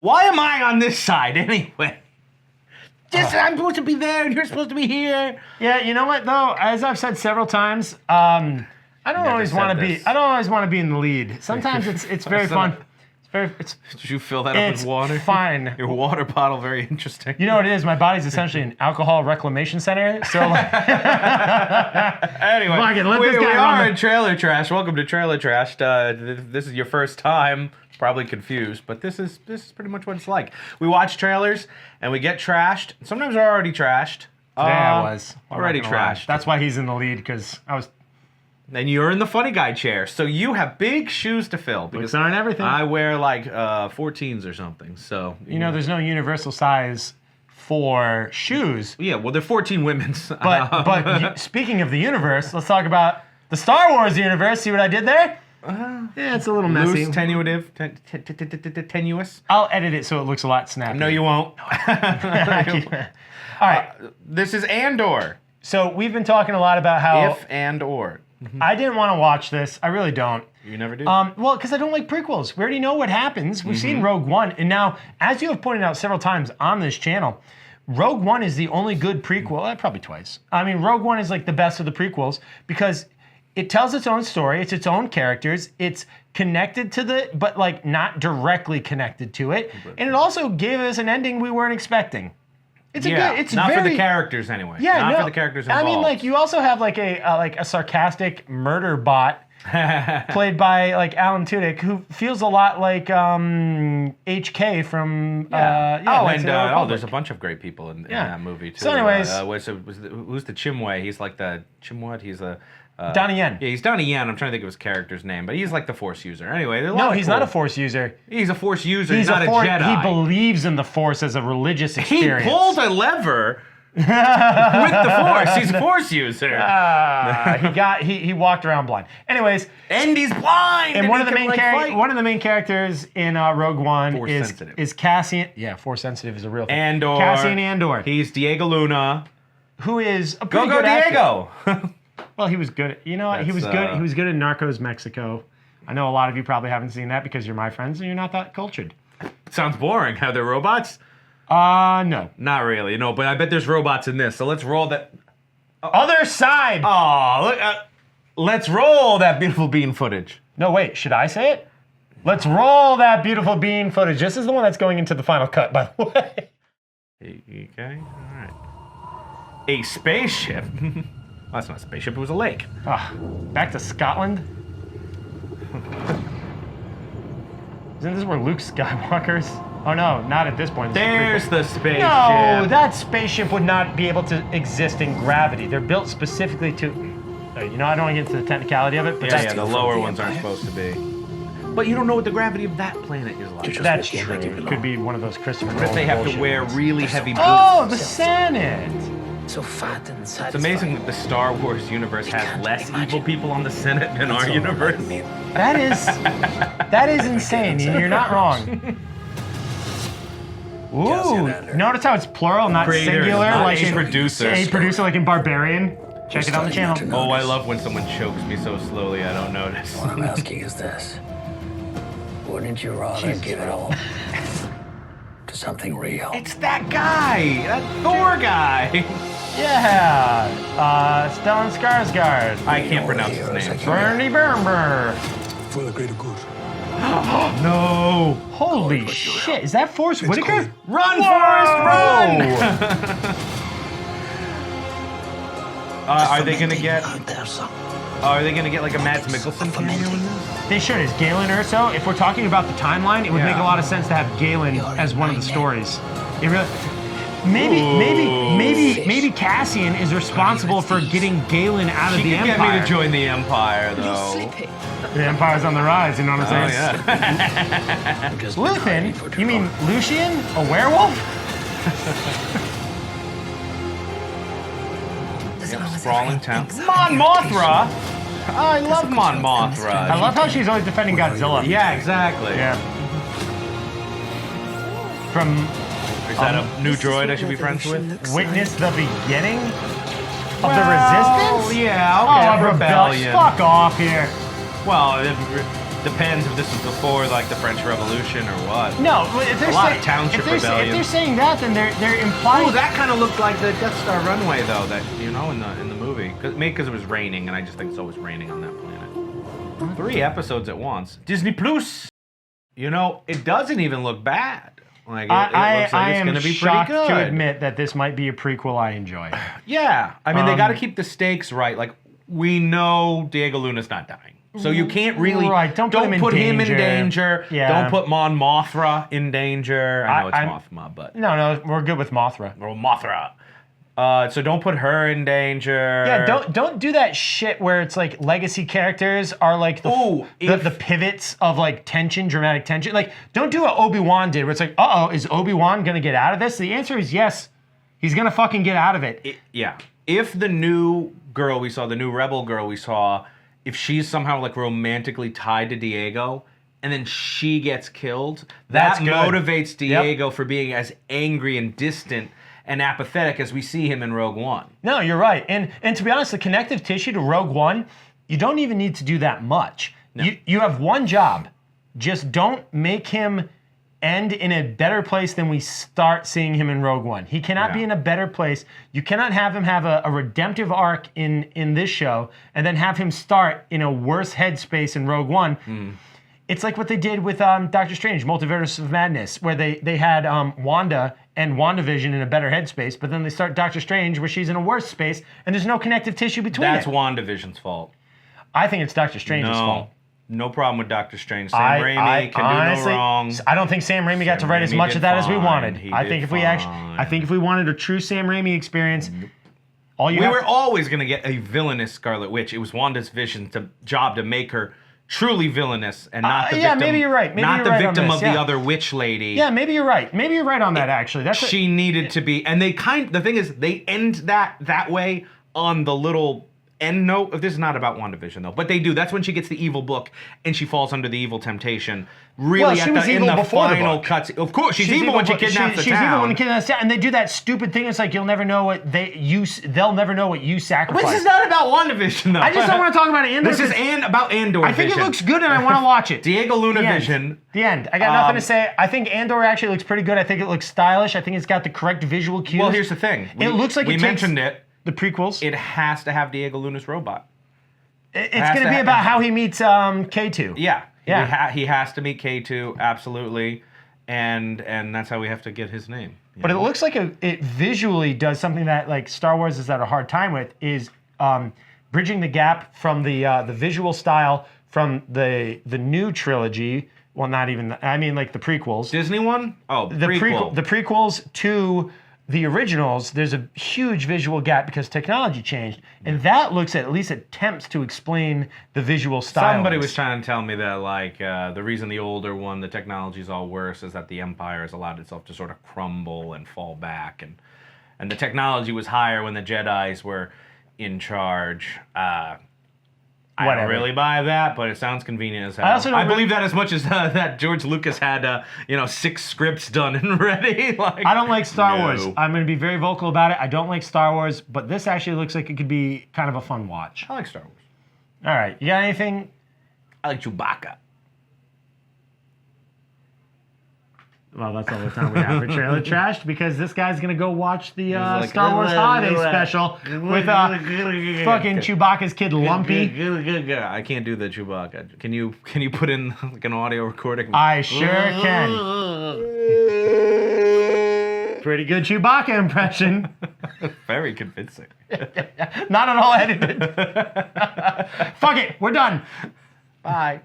Why am I on this side anyway? I'm supposed to be there and you're supposed to be here. Yeah, you know what though? As I've said several times, I don't always want to be. I don't always want to be in the lead. Sometimes it's very fun. Did you fill that up with water? Fine. Your water bottle, very interesting. You know what it is? My body's essentially an alcohol reclamation center. So, anyway, we are in Trailer Trash. Welcome to Trailer Trash. This is your first time. Probably confused, but this is pretty much what it's like. We watch trailers and we get trashed. Sometimes we're already trashed. Today I was already trashed. That's why he's in the lead because I was. And you're in the funny guy chair, so you have big shoes to fill. Because aren't everything. I wear like 14s or something. So you know, there's no universal size for shoes. Yeah, well, they're 14 women's. But speaking of the universe, let's talk about the Star Wars universe. See what I did there? Yeah, it's a little messy. Loose, tenuous. I'll edit it so it looks a lot snappier. No, you won't. All right. This is Andor. So we've been talking a lot about how... If and or. I didn't want to watch this. I really don't. You never do? Well, because I don't like prequels. We already know what happens. We've seen Rogue One. And now, as you have pointed out several times on this channel, Rogue One is the only good prequel. Probably twice. I mean, Rogue One is like the best of the prequels because it tells its own story. It's its own characters. It's connected to but like not directly connected to it. And it also gave us an ending we weren't expecting. It's not for the characters anyway. Yeah, not for the characters involved. I mean, like you also have like a sarcastic murder bot played by like Alan Tudyk, who feels a lot like HK from. There's a bunch of great people in that movie too. So, anyways, who's the Chimway? He's like the Chimwad. He's a. Donnie Yen. Yeah, he's Donnie Yen. I'm trying to think of his character's name, but he's like the Force user. Anyway, no, he's not a Force user. He's a Force user. He's not a Jedi. He believes in the Force as a religious experience. He pulls a lever with the Force. He's a Force user. He walked around blind. Anyways, and he's blind. And one of the main characters in Rogue One is Cassian. Yeah, Force sensitive is a real thing. Andor. Cassian Andor. He's Diego Luna, who is a pretty good Diego. Well, he was good. You know what? He was good. He was good in Narcos Mexico. I know a lot of you probably haven't seen that because you're my friends and you're not that cultured. Sounds boring. Are there robots? No. Not really. No, but I bet there's robots in this. So let's roll that. Other side. Oh, look. Let's roll that beautiful bean footage. No, wait. Should I say it? Let's roll that beautiful bean footage. This is the one that's going into the final cut, by the way. Okay. All right. A spaceship. Well, that's not a spaceship, it was a lake. Back to Scotland? Isn't this where Luke Skywalker's? Oh no, not at this point. There's the spaceship. No, that spaceship would not be able to exist in gravity. They're built specifically to... You know, I don't want to get into the technicality of it, but the lower ones aren't supposed to be. But you don't know what the gravity of that planet is like. That's true. It could be one of those Christopher Nolan What if they have to wear really heavy boots? Oh, the Senate! So fat and satisfying. It's amazing that the Star Wars universe has less evil people on the Senate than our universe. That is insane. You're not wrong. Ooh, notice how it's plural, not singular, like a producer. A producer, like in Barbarian. Check it on the channel. Oh, I love when someone chokes me so slowly I don't notice. What I'm asking is this: wouldn't you rather give it all to something real? It's that guy, that Thor guy. Yeah, Stellan Skarsgård. I can't pronounce his name. Bernie Bernber. For the greater good. No. Holy shit, is that Forrest Whitaker? Run, Forrest, run! Are they gonna get like a Mads Mikkelsen cameo in this? They should. Is Galen Erso? If we're talking about the timeline, it would make a lot of sense to have Galen as one of the stories. It really. Maybe Cassian is responsible for getting Galen out of the Empire. She can get me to join the Empire, though. The Empire's on the rise, you know what I'm saying? Oh, yeah. Luthen? You mean Lucian? A werewolf? Sprawling town. Mon Mothra! I love Mon Mothra. I love how she's always defending Godzilla. Yeah, exactly. Yeah. From... Is that a new droid I should be friends with? Witness the beginning of the Resistance? Yeah, okay. Oh, rebellion. Fuck off here. Well, Depends if this is before like the French Revolution or what. No, if they're A lot of township if they're rebellions. saying that, then they're implying. Oh, that kind of looked like the Death Star runway, though. That in the movie, maybe because it was raining, and I just think it's always raining on that planet. 3 episodes at once. Disney Plus. It doesn't even look bad. Like it looks like it's going to be shocked pretty good. to admit that this might be a prequel I enjoy. Yeah, I mean they got to keep the stakes right. Like we know Diego Luna's not dying. So you can't really don't put him in danger. Yeah. Don't put Mon Mothra in danger. I know it's Mothma, but no, we're good with Mothra. Or Mothra. So don't put her in danger. Yeah, don't do that shit where it's like legacy characters are like the pivots of like tension, dramatic tension. Like don't do what Obi-Wan did where it's like, is Obi-Wan gonna get out of this? The answer is yes. He's gonna fucking get out of it. Yeah. If the new girl we saw, the new rebel girl we saw, if she's somehow like romantically tied to Diego and then she gets killed, that motivates Diego for being as angry and distant and apathetic as we see him in Rogue One. No, you're right. And to be honest, the connective tissue to Rogue One, you don't even need to do that much. No. You have one job. Just don't make him end in a better place than we start seeing him in Rogue One. He cannot be in a better place. You cannot have him have a redemptive arc in this show and then have him start in a worse headspace in Rogue One. It's like what they did with Doctor Strange, Multiverse of Madness, where they had Wanda and WandaVision in a better headspace, but then they start Doctor Strange where she's in a worse space and there's no connective tissue between That's WandaVision's fault. I think it's Doctor Strange's fault. No problem with Doctor Strange. Sam Raimi can do no wrong. I don't think Sam Raimi got to write as much of that as we wanted. I think if we wanted a true Sam Raimi experience, we were always going to get a villainous Scarlet Witch. It was Wanda's job to make her truly villainous and not the victim. Maybe you're right. Not the victim of the other witch lady. Yeah, maybe you're right. Maybe you're right on that. Actually, she needed to be. And the thing is, they end that way on the little end note. This is not about WandaVision though, but they do. That's when she gets the evil book and she falls under the evil temptation. Really, she was evil before the final cuts. Of course, she's evil when she kidnaps the town. She's evil when she kidnaps the town, and they do that stupid thing. It's like you'll never know what they'll never know what you sacrificed. This is not about WandaVision though. I just don't want to talk about Andor. This is about Andor. I think it looks good, and I want to watch it. Diego Luna Vision. The end. I got nothing to say. I think Andor actually looks pretty good. I think it looks stylish. I think it's got the correct visual cues. Well, here's the thing. It looks like we mentioned it. The prequels. It has to have Diego Luna's robot. It's going to be about how he meets K2. Yeah. He has to meet K2, absolutely. And that's how we have to get his name. But it looks like it visually does something that like Star Wars has had a hard time with, is bridging the gap from the visual style from the new trilogy. Well, not even, I mean like the prequels. Disney one? Oh, the prequels to the originals. There's a huge visual gap because technology changed, and that looks at least attempts to explain the visual style. Somebody was trying to tell me that like the reason the older one, the technology is all worse, is that the Empire has allowed itself to sort of crumble and fall back, and the technology was higher when the Jedis were in charge. I don't really buy that, but it sounds convenient as hell. I believe that as much as that George Lucas had 6 scripts done and ready. I don't like Star Wars. I'm going to be very vocal about it. I don't like Star Wars, but this actually looks like it could be kind of a fun watch. I like Star Wars. All right. You got anything? I like Chewbacca. Well, that's all the time we have for Trailer Trashed, because this guy's going to go watch the Star Wars Holiday Special with fucking Chewbacca's kid Lumpy. I can't do the Chewbacca. Can you put in like an audio recording? I sure can. Pretty good Chewbacca impression. Very convincing. Not at all edited. Fuck it. We're done. Bye.